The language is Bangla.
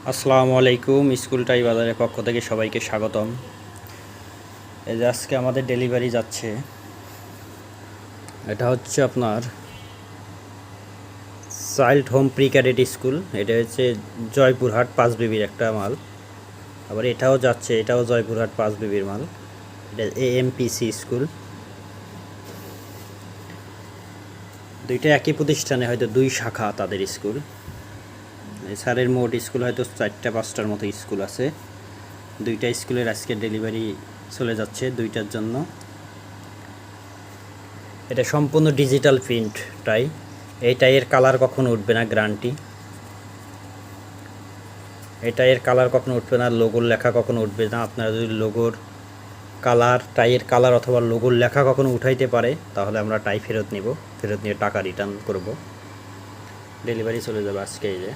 আসসালামু আলাইকুম। স্কুল টাই বাজারের পক্ষ থেকে সবাইকে স্বাগতম। এই যে আজকে আমাদের ডেলিভারি যাচ্ছে, এটা হচ্ছে আপনার child home pre cadet school. এটা হচ্ছে জয়পুরহাট 5 বিবির একটা মাল। আবার এটাও যাচ্ছে, এটাও জয়পুরহাট 5 বিবির মাল। এটা এএমপিসি স্কুল। দুইটা একই প্রতিষ্ঠানে, হয়তো দুই শাখা তাদের স্কুল। স্যারের মোট স্কুল হয়তো 4টা-5টার মতো স্কুল আছে। দুইটা স্কুলের আজকে ডেলিভারি চলে যাচ্ছে দুইটার জন্য। এটা সম্পূর্ণ ডিজিটাল প্রিন্ট টাই। এই টাইয়ের কালার কখনো উঠবে না, গ্যারান্টি। এই টাইয়ের কালার কখনো উঠবে না, লোগোর লেখা কখনো উঠবে না। আপনারা যদি লোগোর কালার, টাইয়ের কালার অথবা লোগোর লেখা কখনো উঠাইতে পারে, তাহলে আমরা টাই ফেরত নিব। ফেরত নিয়ে টাকা রিটার্ন করব। ডেলিভারি চলে যাবে আজকে। এই যে